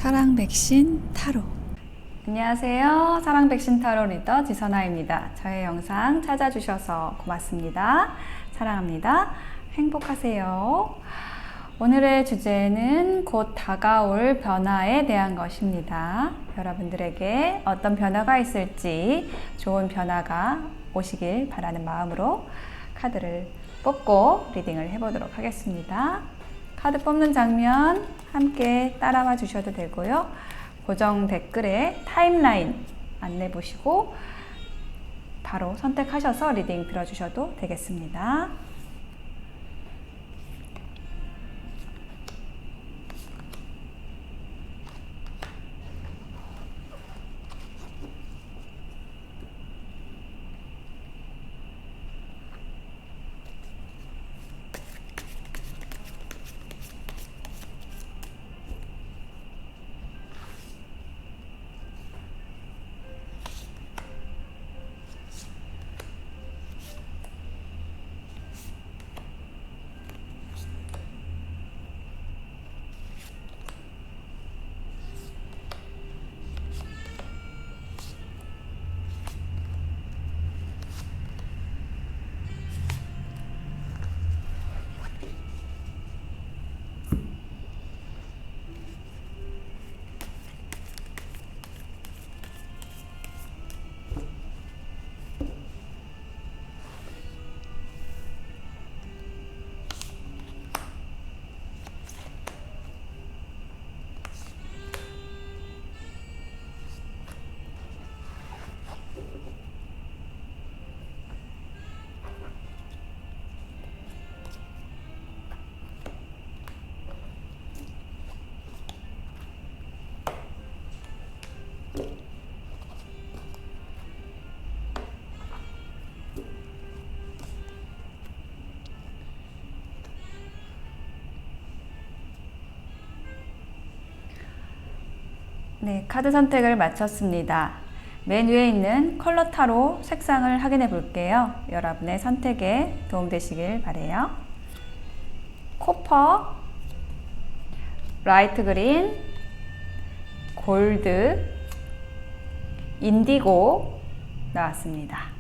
사랑 백신 타로. 안녕하세요. 사랑 백신 타로 리더 지선아입니다. 저의 영상 찾아주셔서 고맙습니다. 사랑합니다. 행복하세요. 오늘의 주제는 곧 다가올 변화에 대한 것입니다. 여러분들에게 어떤 변화가 있을지 좋은 변화가 오시길 바라는 마음으로 카드를 뽑고 리딩을 해보도록 하겠습니다. 카드 뽑는 장면 함께 따라와 주셔도 되고요. 고정 댓글에 타임라인 안내 보시고 바로 선택하셔서 리딩 들어주셔도 되겠습니다. 네, 카드 선택을 마쳤습니다. 맨 위에 있는 컬러 타로 색상을 확인해 볼게요. 여러분의 선택에 도움되시길 바라요. 코퍼, 라이트 그린, 골드, 인디고 나왔습니다.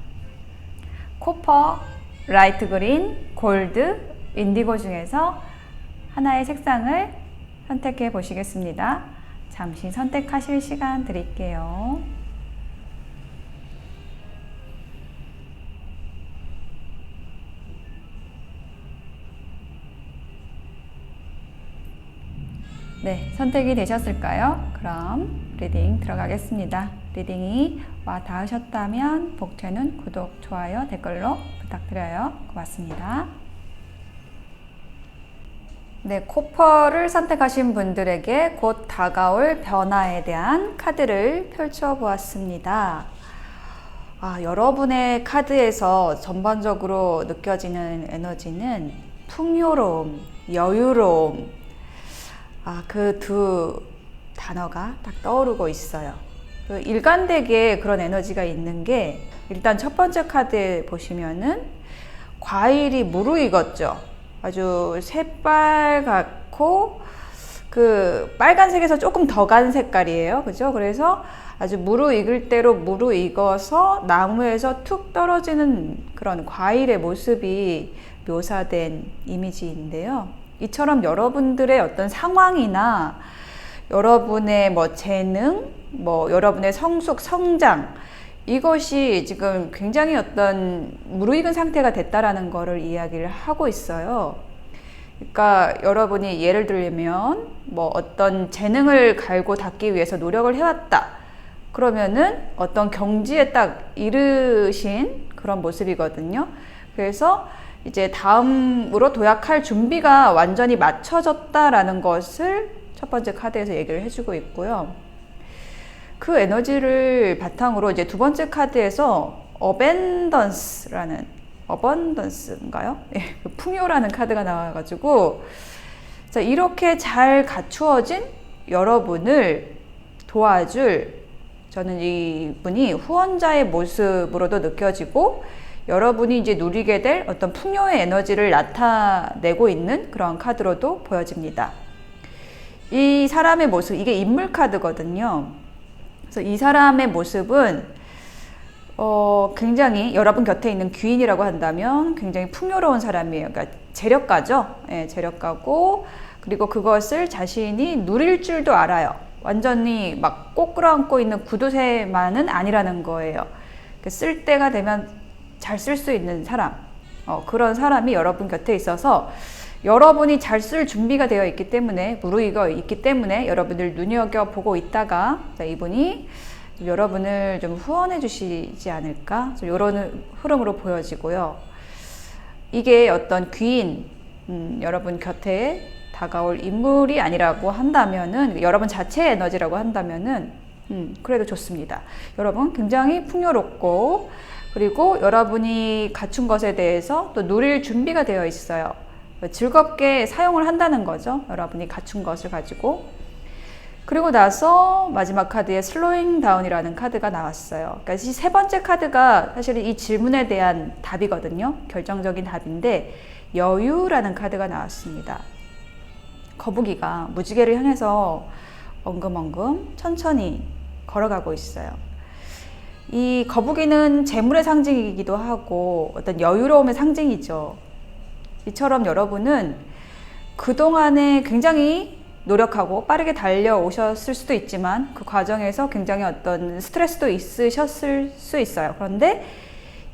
코퍼, 라이트 그린, 골드, 인디고 중에서 하나의 색상을 선택해 보시겠습니다. 잠시 선택하실 시간 드릴게요. 네, 선택이 되셨을까요? 그럼 리딩 들어가겠습니다. 리딩이 와 닿으셨다면 복채는 구독, 좋아요, 댓글로 부탁드려요. 고맙습니다. 네, 코퍼를 선택하신 분들에게 곧 다가올 변화에 대한 카드를 펼쳐 보았습니다. 여러분의 카드에서 전반적으로 느껴지는 에너지는 풍요로움, 여유로움, 그 두 단어가 딱 떠오르고 있어요. 일관되게 그런 에너지가 있는 게 일단 첫 번째 카드에 보시면은 과일이 무르익었죠. 아주 새빨갛고 그 빨간색에서 조금 더 간 색깔이에요. 그죠? 그래서 아주 무르익을 대로 무르익어서 나무에서 툭 떨어지는 그런 과일의 모습이 묘사된 이미지인데요. 이처럼 여러분들의 어떤 상황이나 여러분의 재능, 여러분의 성숙, 성장, 이것이 지금 굉장히 어떤 무르익은 상태가 됐다라는 거를 이야기를 하고 있어요. 그러니까 여러분이 예를 들면 어떤 재능을 갈고 닦기 위해서 노력을 해왔다. 그러면은 어떤 경지에 딱 이르신 그런 모습이거든요. 그래서 이제 다음으로 도약할 준비가 완전히 맞춰졌다라는 것을 첫 번째 카드에서 얘기를 해주고 있고요. 그 에너지를 바탕으로 이제 두 번째 카드에서 어번던스인가요? 풍요라는 카드가 나와가지고, 자, 이렇게 잘 갖추어진 여러분을 도와줄, 저는 이분이 후원자의 모습으로도 느껴지고, 여러분이 이제 누리게 될 어떤 풍요의 에너지를 나타내고 있는 그런 카드로도 보여집니다. 이 사람의 모습, 이게 인물 카드거든요. 그래서 이 사람의 모습은 굉장히 여러분 곁에 있는 귀인이라고 한다면 굉장히 풍요로운 사람이에요. 그러니까 재력가죠. 예, 재력가고, 그리고 그것을 자신이 누릴 줄도 알아요. 완전히 막 꼭 끌어안고 있는 구두쇠만은 아니라는 거예요. 쓸 때가 되면 잘 쓸 수 있는 사람, 그런 사람이 여러분 곁에 있어서 여러분이 잘 쓸 준비가 되어 있기 때문에, 무르익어 있기 때문에 여러분들 눈여겨보고 있다가 이분이 여러분을 좀 후원해 주시지 않을까, 이런 흐름으로 보여지고요. 이게 어떤 귀인, 여러분 곁에 다가올 인물이 아니라고 한다면은, 여러분 자체의 에너지라고 한다면은 그래도 좋습니다. 여러분 굉장히 풍요롭고, 그리고 여러분이 갖춘 것에 대해서 또 누릴 준비가 되어 있어요. 즐겁게 사용을 한다는 거죠. 여러분이 갖춘 것을 가지고. 그리고 나서 마지막 카드에 슬로잉 다운이라는 카드가 나왔어요. 그러니까 이 세 번째 카드가 사실은 이 질문에 대한 답이거든요. 결정적인 답인데, 여유라는 카드가 나왔습니다. 거북이가 무지개를 향해서 엉금엉금 천천히 걸어가고 있어요. 이 거북이는 재물의 상징이기도 하고 어떤 여유로움의 상징이죠. 이처럼 여러분은 그동안에 굉장히 노력하고 빠르게 달려오셨을 수도 있지만 그 과정에서 굉장히 어떤 스트레스도 있으셨을 수 있어요. 그런데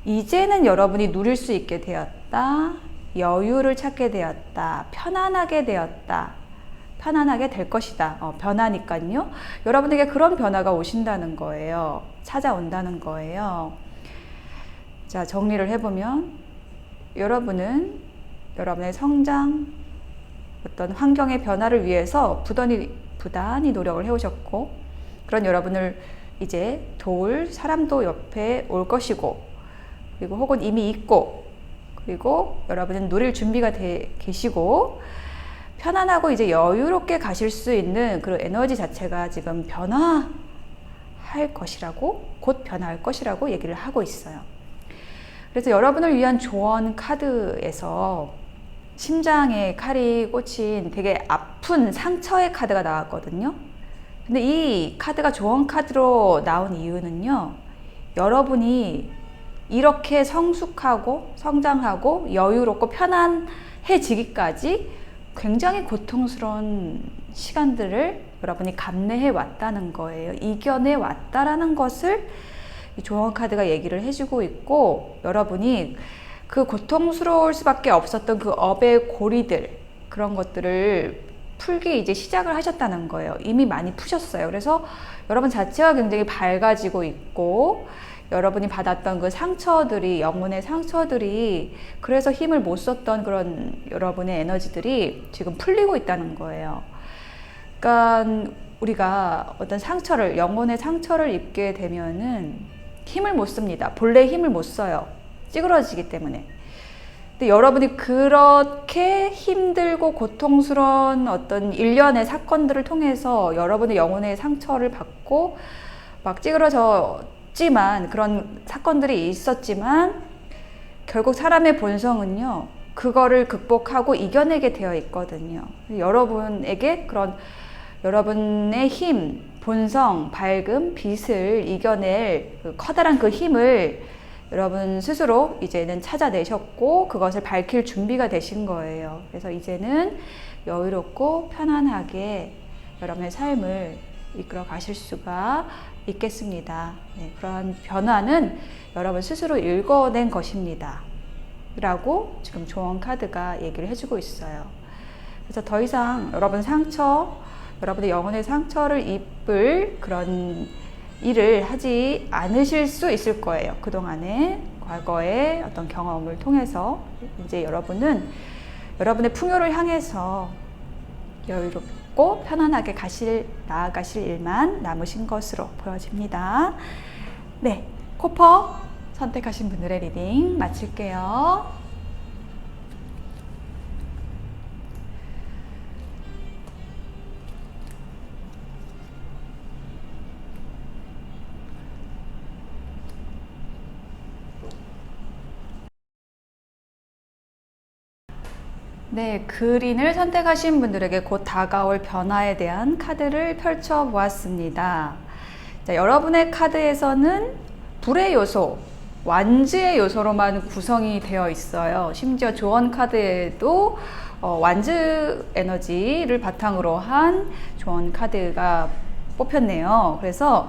이제는 여러분이 누릴 수 있게 되었다. 여유를 찾게 되었다. 편안하게 되었다. 편안하게 될 것이다. 변하니까요. 여러분에게 그런 변화가 오신다는 거예요. 찾아온다는 거예요. 자, 정리를 해보면 여러분은 여러분의 성장, 어떤 환경의 변화를 위해서 부단히 노력을 해오셨고, 그런 여러분을 이제 도울 사람도 옆에 올 것이고, 그리고 혹은 이미 있고, 그리고 여러분은 누릴 준비가 계시고, 편안하고 이제 여유롭게 가실 수 있는 그런 에너지 자체가 지금 변화할 것이라고, 곧 변화할 것이라고 얘기를 하고 있어요. 그래서 여러분을 위한 조언 카드에서 심장에 칼이 꽂힌 되게 아픈 상처의 카드가 나왔거든요. 근데 이 카드가 조언 카드로 나온 이유는요, 여러분이 이렇게 성숙하고 성장하고 여유롭고 편안해지기까지 굉장히 고통스러운 시간들을 여러분이 감내해 왔다는 거예요. 이겨내 왔다라는 것을 이 조언 카드가 얘기를 해주고 있고, 여러분이 그 고통스러울 수밖에 없었던 그 업의 고리들, 그런 것들을 풀기 이제 시작을 하셨다는 거예요. 이미 많이 푸셨어요. 그래서 여러분 자체가 굉장히 밝아지고 있고, 여러분이 받았던 그 상처들이, 영혼의 상처들이, 그래서 힘을 못 썼던 그런 여러분의 에너지들이 지금 풀리고 있다는 거예요. 그러니까 우리가 어떤 상처를, 영혼의 상처를 입게 되면은 힘을 못 씁니다. 본래 힘을 못 써요. 찌그러지기 때문에. 근데 여러분이 그렇게 힘들고 고통스러운 어떤 일련의 사건들을 통해서 여러분의 영혼의 상처를 받고 막 찌그러졌지만, 그런 사건들이 있었지만, 결국 사람의 본성은요, 그거를 극복하고 이겨내게 되어 있거든요. 여러분에게 그런 여러분의 힘, 본성, 밝음, 빛을 이겨낼 커다란 그 힘을 여러분 스스로 이제는 찾아내셨고, 그것을 밝힐 준비가 되신 거예요. 그래서 이제는 여유롭고 편안하게 여러분의 삶을 이끌어 가실 수가 있겠습니다. 네, 그러한 변화는 여러분 스스로 읽어낸 것입니다. 라고 지금 조언 카드가 얘기를 해주고 있어요. 그래서 더 이상 여러분 상처, 여러분의 영혼의 상처를 입을 그런 일을 하지 않으실 수 있을 거예요. 그동안에 과거의 어떤 경험을 통해서 이제 여러분은 여러분의 풍요를 향해서 여유롭고 편안하게 나아가실 일만 남으신 것으로 보여집니다. 네, 코퍼 선택하신 분들의 리딩 마칠게요. 네, 그린을 선택하신 분들에게 곧 다가올 변화에 대한 카드를 펼쳐 보았습니다. 자, 여러분의 카드에서는 불의 요소, 완즈의 요소로만 구성이 되어 있어요. 심지어 조언 카드에도 완즈 에너지를 바탕으로 한 조언 카드가 뽑혔네요. 그래서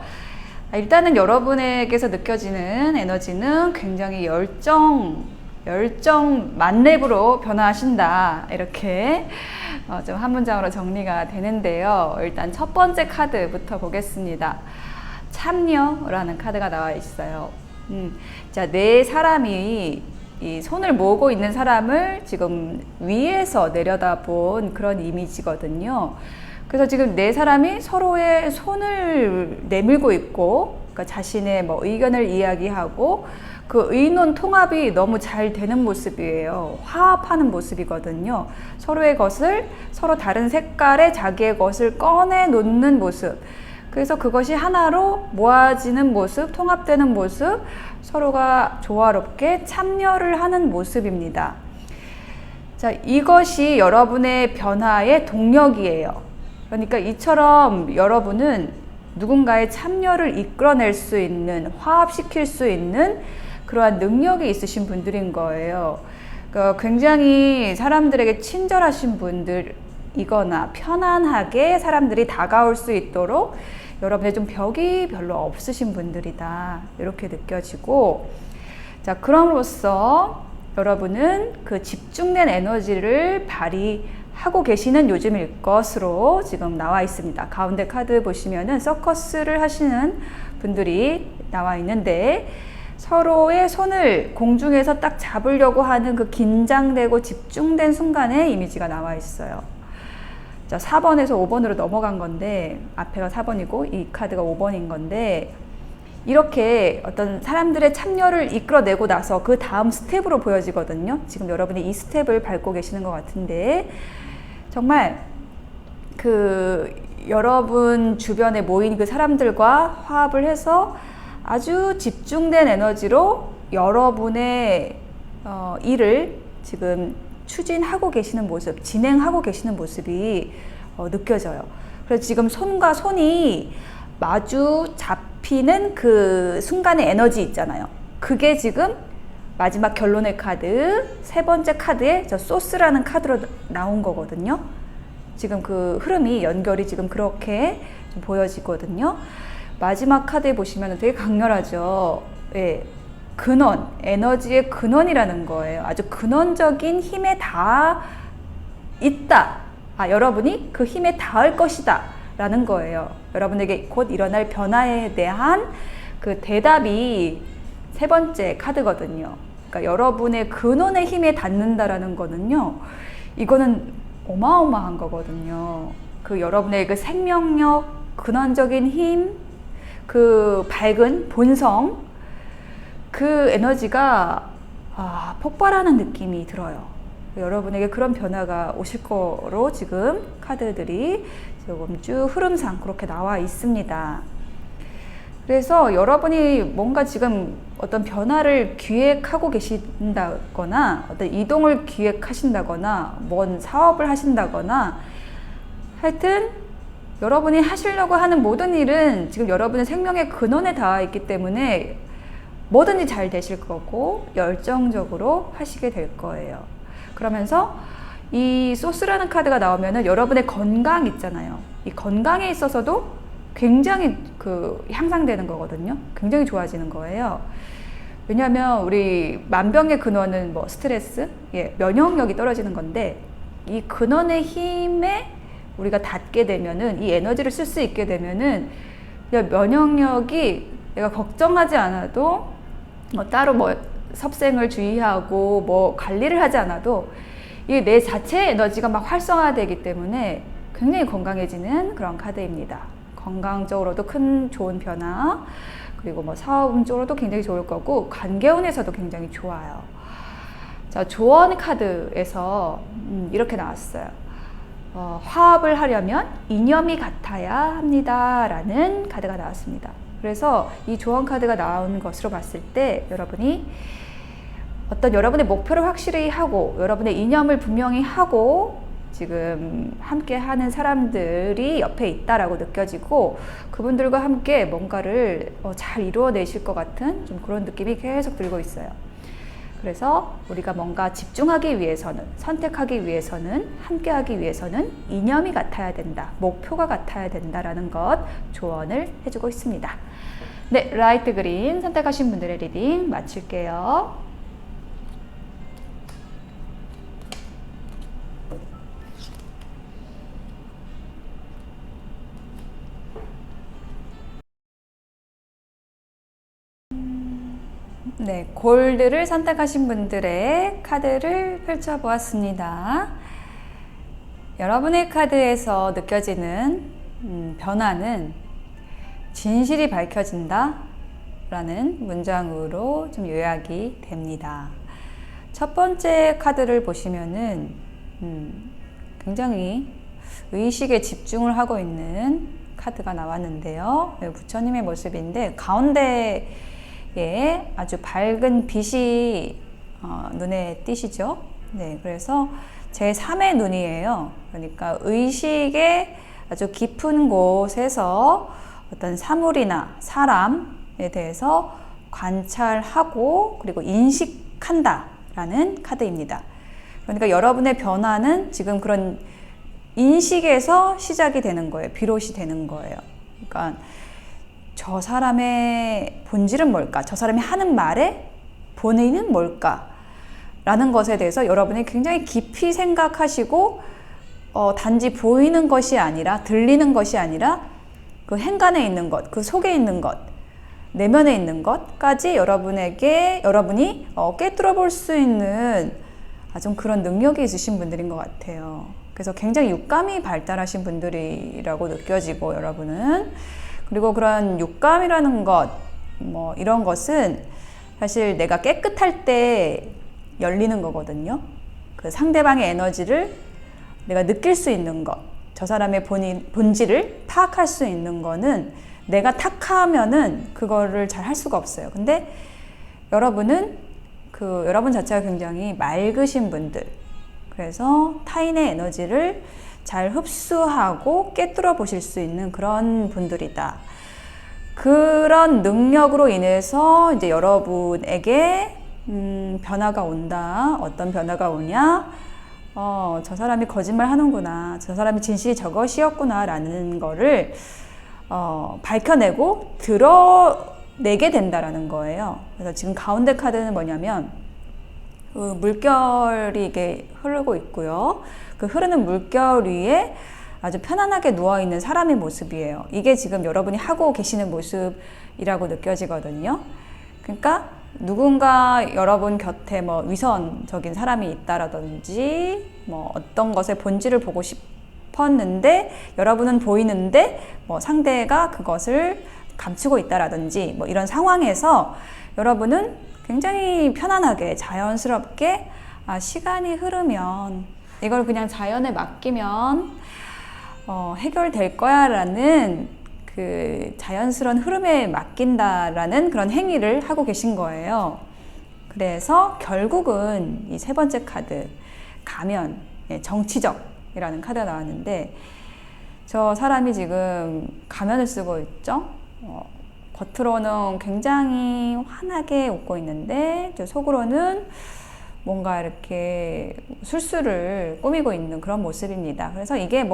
일단은 여러분에게서 느껴지는 에너지는 굉장히 열정 만렙으로 변화하신다. 이렇게 좀 한 문장으로 정리가 되는데요. 일단 첫 번째 카드부터 보겠습니다. 참여라는 카드가 나와 있어요. 자, 네 사람이 이 손을 모으고 있는 사람을 지금 위에서 내려다본 그런 이미지거든요. 그래서 지금 네 사람이 서로의 손을 내밀고 있고, 그러니까 자신의 뭐 의견을 이야기하고 그 의논 통합이 너무 잘 되는 모습이에요. 화합하는 모습이거든요. 서로의 것을, 서로 다른 색깔의 자기의 것을 꺼내 놓는 모습. 그래서 그것이 하나로 모아지는 모습, 통합되는 모습, 서로가 조화롭게 참여를 하는 모습입니다. 자, 이것이 여러분의 변화의 동력이에요. 그러니까 이처럼 여러분은 누군가의 참여를 이끌어낼 수 있는, 화합시킬 수 있는 그러한 능력이 있으신 분들인 거예요. 그러니까 굉장히 사람들에게 친절하신 분들이거나 편안하게 사람들이 다가올 수 있도록 여러분의 좀 벽이 별로 없으신 분들이다. 이렇게 느껴지고, 자, 그럼으로써 여러분은 그 집중된 에너지를 발휘하고 계시는 요즘일 것으로 지금 나와 있습니다. 가운데 카드 보시면은 서커스를 하시는 분들이 나와 있는데, 서로의 손을 공중에서 딱 잡으려고 하는 그 긴장되고 집중된 순간의 이미지가 나와 있어요. 자, 4번에서 5번으로 넘어간 건데, 앞에가 4번이고 이 카드가 5번인 건데, 이렇게 어떤 사람들의 참여를 이끌어내고 나서 그 다음 스텝으로 보여지거든요. 지금 여러분이 이 스텝을 밟고 계시는 것 같은데, 정말 그 여러분 주변에 모인 그 사람들과 화합을 해서 아주 집중된 에너지로 여러분의 일을 지금 추진하고 계시는 모습, 진행하고 계시는 모습이 느껴져요. 그래서 지금 손과 손이 마주 잡히는 그 순간의 에너지 있잖아요. 그게 지금 마지막 결론의 카드, 세 번째 카드에 저 소스라는 카드로 나온 거거든요. 지금 그 흐름이 연결이 지금 그렇게 좀 보여지거든요. 마지막 카드에 보시면 되게 강렬하죠. 예. 근원, 에너지의 근원이라는 거예요. 아주 근원적인 힘에 다 있다. 여러분이 그 힘에 닿을 것이다. 라는 거예요. 여러분에게 곧 일어날 변화에 대한 그 대답이 세 번째 카드거든요. 그러니까 여러분의 근원의 힘에 닿는다라는 거는요, 이거는 어마어마한 거거든요. 그 여러분의 그 생명력, 근원적인 힘, 그 밝은 본성, 그 에너지가 폭발하는 느낌이 들어요. 여러분에게 그런 변화가 오실 거로 지금 카드들이 조금 쭉 흐름상 그렇게 나와 있습니다. 그래서 여러분이 뭔가 지금 어떤 변화를 기획하고 계신다거나 어떤 이동을 기획하신다거나 뭔 사업을 하신다거나 하여튼 여러분이 하시려고 하는 모든 일은 지금 여러분의 생명의 근원에 닿아 있기 때문에 뭐든지 잘 되실 거고 열정적으로 하시게 될 거예요. 그러면서 이 소스라는 카드가 나오면은 여러분의 건강 있잖아요. 이 건강에 있어서도 굉장히 향상되는 거거든요. 굉장히 좋아지는 거예요. 왜냐하면 우리 만병의 근원은 뭐 스트레스, 면역력이 떨어지는 건데, 이 근원의 힘에 우리가 닿게 되면은, 이 에너지를 쓸 수 있게 되면은 면역력이 내가 걱정하지 않아도 따로 섭생을 주의하고 관리를 하지 않아도 이게 내 자체의 에너지가 막 활성화되기 때문에 굉장히 건강해지는 그런 카드입니다. 건강적으로도 큰 좋은 변화, 그리고 사업운적으로도 굉장히 좋을 거고 관계운에서도 굉장히 좋아요. 자, 조언 카드에서 이렇게 나왔어요. 화합을 하려면 이념이 같아야 합니다 라는 카드가 나왔습니다. 그래서 이 조언 카드가 나온 것으로 봤을 때 여러분이 어떤 여러분의 목표를 확실히 하고 여러분의 이념을 분명히 하고 지금 함께 하는 사람들이 옆에 있다라고 느껴지고 그분들과 함께 뭔가를 잘 이루어내실 것 같은 좀 그런 느낌이 계속 들고 있어요. 그래서 우리가 뭔가 집중하기 위해서는, 선택하기 위해서는, 함께하기 위해서는 이념이 같아야 된다, 목표가 같아야 된다라는 것 조언을 해주고 있습니다. 네, 라이트 그린 선택하신 분들의 리딩 마칠게요. 네, 골드를 선택하신 분들의 카드를 펼쳐보았습니다. 여러분의 카드에서 느껴지는 변화는 진실이 밝혀진다 라는 문장으로 좀 요약이 됩니다. 첫 번째 카드를 보시면은 굉장히 의식에 집중을 하고 있는 카드가 나왔는데요. 부처님의 모습인데 가운데 아주 밝은 빛이 눈에 띄시죠? 네, 그래서 제3의 눈이에요. 그러니까 의식의 아주 깊은 곳에서 어떤 사물이나 사람에 대해서 관찰하고 그리고 인식한다 라는 카드입니다. 그러니까 여러분의 변화는 지금 그런 인식에서 시작이 되는 거예요. 비롯이 되는 거예요. 그러니까 저 사람의 본질은 뭘까? 저 사람이 하는 말의 본의는 뭘까? 라는 것에 대해서 여러분이 굉장히 깊이 생각하시고 단지 보이는 것이 아니라 들리는 것이 아니라 그 행간에 있는 것, 그 속에 있는 것, 내면에 있는 것까지 여러분이 깨뚫어 볼 수 있는 좀 그런 능력이 있으신 분들인 것 같아요. 그래서 굉장히 육감이 발달하신 분들이라고 느껴지고 여러분은 그리고 그런 육감이라는 것, 이런 것은 사실 내가 깨끗할 때 열리는 거거든요. 그 상대방의 에너지를 내가 느낄 수 있는 것, 저 사람의 본질을 파악할 수 있는 거는 내가 탁하면은 그거를 잘 할 수가 없어요. 근데 여러분은 여러분 자체가 굉장히 맑으신 분들, 그래서 타인의 에너지를 잘 흡수하고 깨뚫어 보실 수 있는 그런 분들이다. 그런 능력으로 인해서 이제 여러분에게 변화가 온다. 어떤 변화가 오냐? 저 사람이 거짓말 하는구나. 저 사람이 진실이 저것이었구나. 라는 거를 밝혀내고 드러내게 된다라는 거예요. 그래서 지금 가운데 카드는 뭐냐면 물결이 이게 흐르고 있고요. 그 흐르는 물결 위에 아주 편안하게 누워있는 사람의 모습이에요. 이게 지금 여러분이 하고 계시는 모습이라고 느껴지거든요. 그러니까 누군가 여러분 곁에 위선적인 사람이 있다라든지 어떤 것의 본질을 보고 싶었는데 여러분은 보이는데 상대가 그것을 감추고 있다라든지 이런 상황에서 여러분은 굉장히 편안하게 자연스럽게 시간이 흐르면 이걸 그냥 자연에 맡기면 해결될 거야 라는 그 자연스러운 흐름에 맡긴다라는 그런 행위를 하고 계신 거예요. 그래서 결국은 이 세 번째 카드 가면, 정치적이라는 카드가 나왔는데 저 사람이 지금 가면을 쓰고 있죠. 겉으로는 굉장히 환하게 웃고 있는데 속으로는 뭔가 이렇게 술수를 꾸미고 있는 그런 모습입니다. 그래서 이게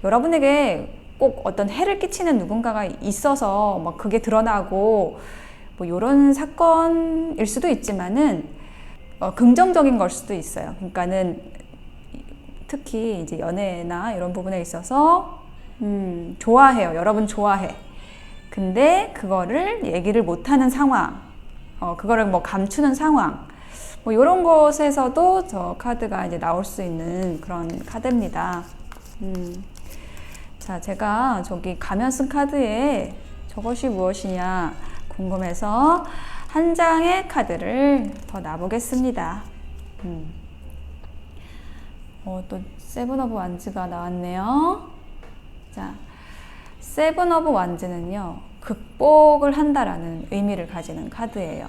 여러분에게 꼭 어떤 해를 끼치는 누군가가 있어서 그게 드러나고 이런 사건일 수도 있지만은 긍정적인 걸 수도 있어요. 그러니까는 특히 이제 연애나 이런 부분에 있어서 좋아해요. 여러분 좋아해. 근데 그거를 얘기를 못하는 상황, 그거를 감추는 상황, 이런 것에서도 저 카드가 이제 나올 수 있는 그런 카드입니다. 자, 제가 저기 가면 쓴 카드에 저것이 무엇이냐 궁금해서 한 장의 카드를 더 놔보겠습니다. 또 세븐 오브 완즈가 나왔네요. 자, 세븐 오브 완즈는요, 극복을 한다라는 의미를 가지는 카드예요.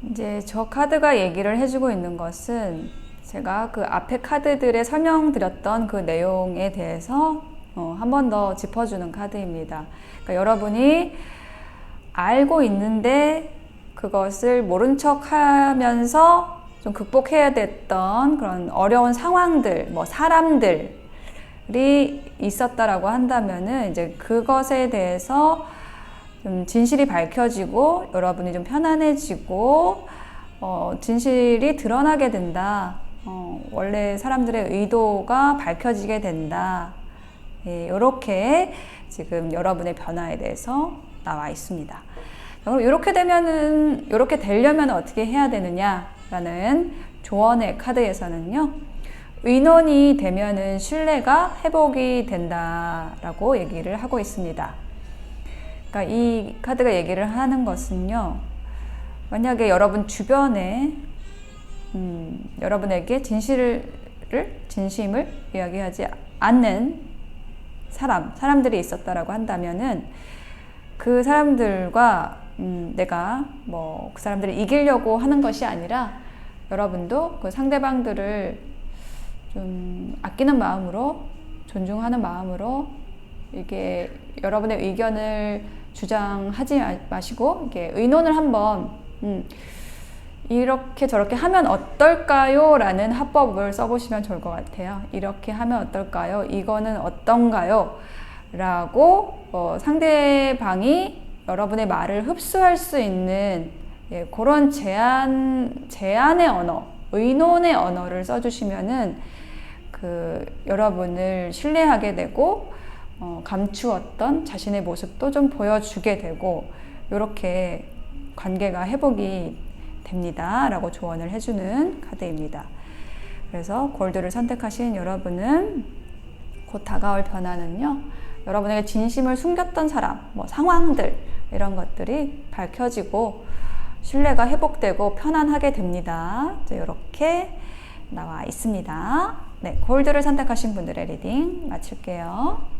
이제 저 카드가 얘기를 해주고 있는 것은 제가 그 앞에 카드들에 설명드렸던 그 내용에 대해서 한 번 더 짚어주는 카드입니다. 그러니까 여러분이 알고 있는데 그것을 모른 척 하면서 좀 극복해야 됐던 그런 어려운 상황들, 뭐 사람들이 있었다라고 한다면은 이제 그것에 대해서 좀 진실이 밝혀지고 여러분이 좀 편안해지고 진실이 드러나게 된다. 원래 사람들의 의도가 밝혀지게 된다. 예, 이렇게 지금 여러분의 변화에 대해서 나와 있습니다. 그럼 이렇게 되려면 어떻게 해야 되느냐라는 조언의 카드에서는요, 의논이 되면은 신뢰가 회복이 된다라고 얘기를 하고 있습니다. 그러니까 이 카드가 얘기를 하는 것은요, 만약에 여러분 주변에 여러분에게 진심을 이야기하지 않는 사람들이 있었다라고 한다면은 그 사람들과 내가 뭐 그 사람들을 이기려고 하는 것이 아니라 여러분도 그 상대방들을 좀 아끼는 마음으로, 존중하는 마음으로 이게 여러분의 의견을 주장하지 마시고 이게 의논을 한번 이렇게 저렇게 하면 어떨까요? 라는 화법을 써보시면 좋을 것 같아요. 이렇게 하면 어떨까요? 이거는 어떤가요? 라고 상대방이 여러분의 말을 흡수할 수 있는 그런 제안의 언어, 의논의 언어를 써주시면은 여러분을 신뢰하게 되고 감추었던 자신의 모습도 좀 보여주게 되고 이렇게 관계가 회복이 됩니다 라고 조언을 해주는 카드입니다. 그래서 골드를 선택하신 여러분은 곧 다가올 변화는요, 여러분에게 진심을 숨겼던 사람, 뭐 상황들 이런 것들이 밝혀지고 신뢰가 회복되고 편안하게 됩니다. 이렇게 나와 있습니다. 네, 골드를 선택하신 분들의 리딩 마칠게요.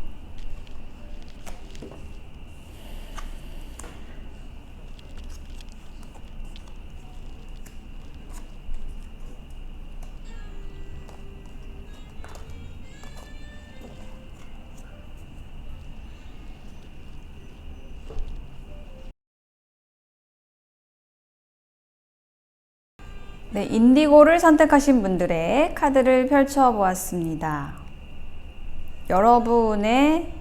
네, 인디고를 선택하신 분들의 카드를 펼쳐보았습니다. 여러분의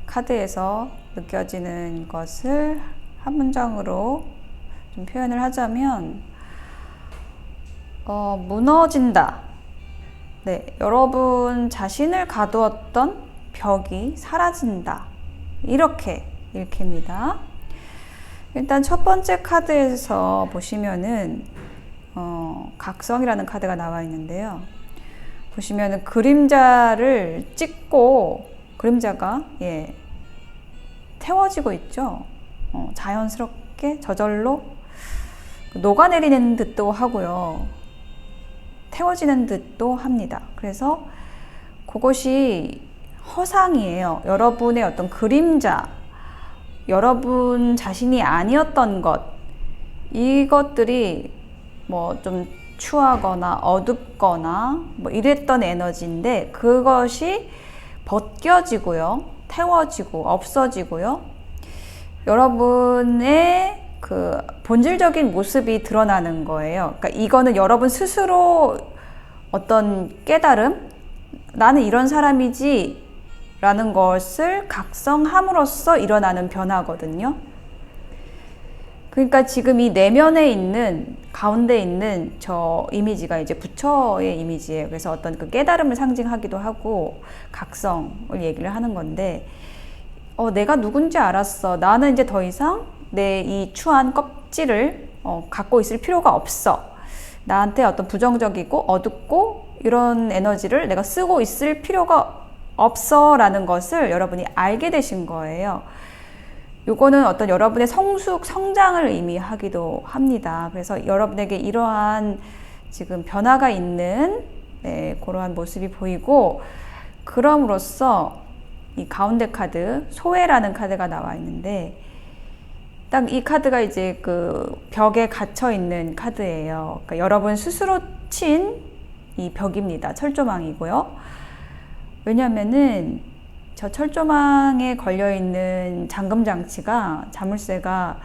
카드에서 느껴지는 것을 한 문장으로 좀 표현을 하자면 무너진다. 네, 여러분 자신을 가두었던 벽이 사라진다. 이렇게 읽힙니다. 일단 첫 번째 카드에서 보시면은 각성이라는 카드가 나와 있는데요. 보시면은 그림자를 찍고 그림자가 태워지고 있죠. 자연스럽게 저절로 녹아내리는 듯도 하고요. 태워지는 듯도 합니다. 그래서 그것이 허상이에요. 여러분의 어떤 그림자, 여러분 자신이 아니었던 것, 이것들이 뭐 좀 추하거나 어둡거나 뭐 이랬던 에너지인데 그것이 벗겨지고요, 태워지고 없어지고요, 여러분의 그 본질적인 모습이 드러나는 거예요. 그러니까 이거는 여러분 스스로 어떤 깨달음, 나는 이런 사람이지 라는 것을 각성함으로써 일어나는 변화거든요. 그러니까 지금 이 내면에 있는, 가운데 있는 저 이미지가 이제 부처의 이미지예요. 그래서 어떤 그 깨달음을 상징하기도 하고 각성을 얘기를 하는 건데, 내가 누군지 알았어. 나는 이제 더 이상 내 이 추한 껍질을 갖고 있을 필요가 없어. 나한테 어떤 부정적이고 어둡고 이런 에너지를 내가 쓰고 있을 필요가 없어 라는 것을 여러분이 알게 되신 거예요. 요거는 어떤 여러분의 성장을 의미하기도 합니다. 그래서 여러분에게 이러한 지금 변화가 있는 그러한 모습이 보이고, 그럼으로써 이 가운데 카드, 소회라는 카드가 나와 있는데, 딱 이 카드가 이제 그 벽에 갇혀 있는 카드예요. 그러니까 여러분 스스로 친 이 벽입니다. 철조망이고요. 왜냐하면은 저 철조망에 걸려 있는 잠금 장치가 자물쇠가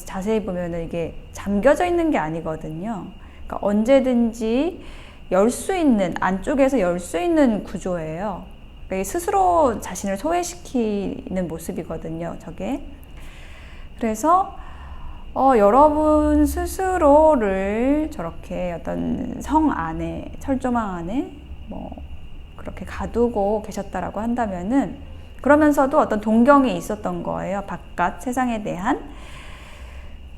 자세히 보면은 이게 잠겨져 있는 게 아니거든요. 그러니까 언제든지 열 수 있는, 안쪽에서 열 수 있는 구조예요. 그러니까 스스로 자신을 소외시키는 모습이거든요, 저게. 그래서 여러분 스스로를 저렇게 어떤 성 안에, 철조망 안에 뭐 그렇게 가두고 계셨다라고 한다면은, 그러면서도 어떤 동경이 있었던 거예요. 바깥 세상에 대한.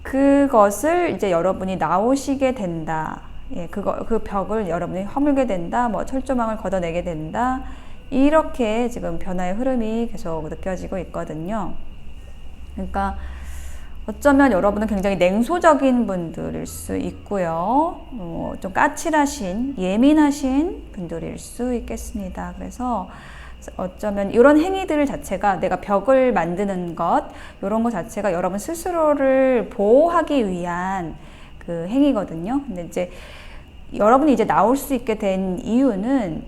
그것을 이제 여러분이 나오시게 된다. 예, 그 벽을 여러분이 허물게 된다. 뭐 철조망을 걷어내게 된다. 이렇게 지금 변화의 흐름이 계속 느껴지고 있거든요. 그러니까 어쩌면 여러분은 굉장히 냉소적인 분들일 수 있고요. 좀 까칠하신, 예민하신 분들일 수 있겠습니다. 그래서 어쩌면 이런 행위들 자체가, 내가 벽을 만드는 것, 이런 것 자체가 여러분 스스로를 보호하기 위한 그 행위거든요. 근데 이제 여러분이 이제 나올 수 있게 된 이유는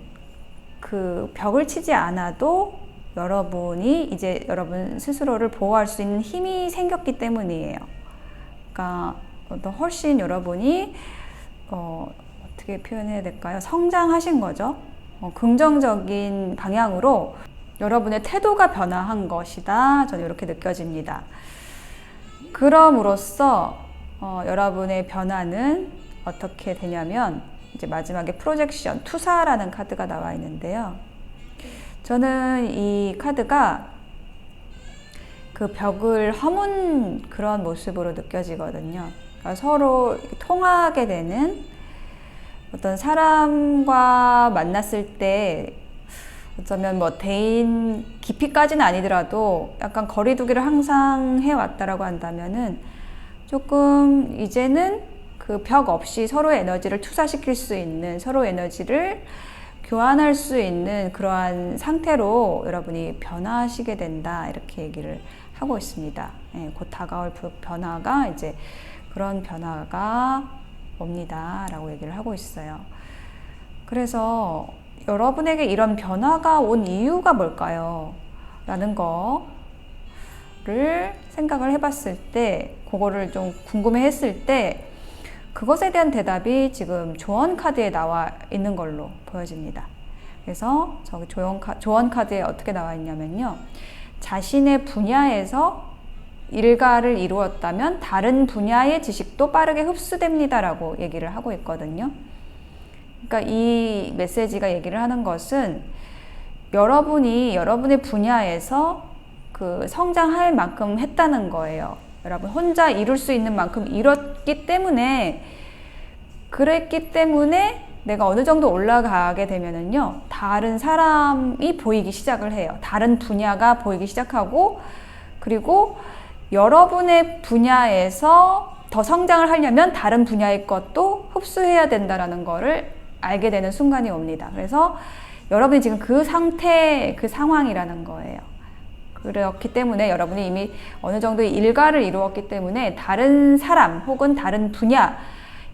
그 벽을 치지 않아도 여러분이 이제 여러분 스스로를 보호할 수 있는 힘이 생겼기 때문이에요. 그러니까 훨씬 여러분이 어떻게 표현해야 될까요? 성장하신 거죠. 긍정적인 방향으로 여러분의 태도가 변화한 것이다. 저는 이렇게 느껴집니다. 그럼으로써 여러분의 변화는 어떻게 되냐면, 이제 마지막에 프로젝션, 투사라는 카드가 나와 있는데요. 저는 이 카드가 그 벽을 허문 그런 모습으로 느껴지거든요. 그러니까 서로 통하게 되는, 어떤 사람과 만났을 때 어쩌면 뭐 대인 깊이까지는 아니더라도 약간 거리두기를 항상 해왔다라고 한다면은, 조금 이제는 그 벽 없이 서로의 에너지를 투사시킬 수 있는, 서로 에너지를 교환할 수 있는 그러한 상태로 여러분이 변화하시게 된다, 이렇게 얘기를 하고 있습니다. 예, 곧 다가올 변화가 이제 그런 변화가 옵니다 라고 얘기를 하고 있어요. 그래서 여러분에게 이런 변화가 온 이유가 뭘까요? 라는 거를 생각을 해봤을 때, 그거를 좀 궁금해 했을 때, 그것에 대한 대답이 지금 조언 카드에 나와 있는 걸로 보여집니다. 그래서 저기 조언 카드에 어떻게 나와 있냐면요, 자신의 분야에서 일가를 이루었다면 다른 분야의 지식도 빠르게 흡수됩니다 라고 얘기를 하고 있거든요. 그러니까 이 메시지가 얘기를 하는 것은, 여러분이 여러분의 분야에서 그 성장할 만큼 했다는 거예요. 여러분 혼자 이룰 수 있는 만큼 이뤘기 때문에, 그랬기 때문에 내가 어느 정도 올라가게 되면은요, 다른 사람이 보이기 시작을 해요. 다른 분야가 보이기 시작하고, 그리고 여러분의 분야에서 더 성장을 하려면 다른 분야의 것도 흡수해야 된다라는 거를 알게 되는 순간이 옵니다. 그래서 여러분이 지금 그 상태, 그 상황이라는 거예요. 그렇기 때문에 여러분이 이미 어느 정도의 일가를 이루었기 때문에 다른 사람 혹은 다른 분야,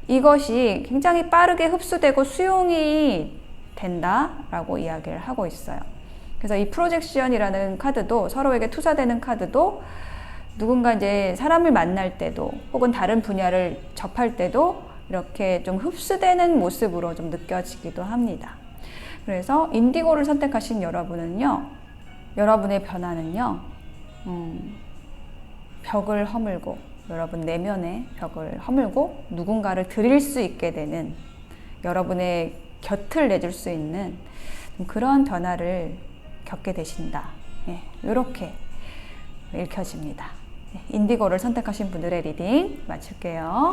이것이 굉장히 빠르게 흡수되고 수용이 된다라고 이야기를 하고 있어요. 그래서 이 프로젝션이라는 카드도, 서로에게 투사되는 카드도, 누군가 이제 사람을 만날 때도 혹은 다른 분야를 접할 때도 이렇게 좀 흡수되는 모습으로 좀 느껴지기도 합니다. 그래서 인디고를 선택하신 여러분은요, 여러분의 변화는요, 벽을 허물고, 여러분 내면의 벽을 허물고 누군가를 드릴 수 있게 되는, 여러분의 곁을 내줄 수 있는 그런 변화를 겪게 되신다. 예, 이렇게 읽혀집니다. 인디고를 선택하신 분들의 리딩 마칠게요.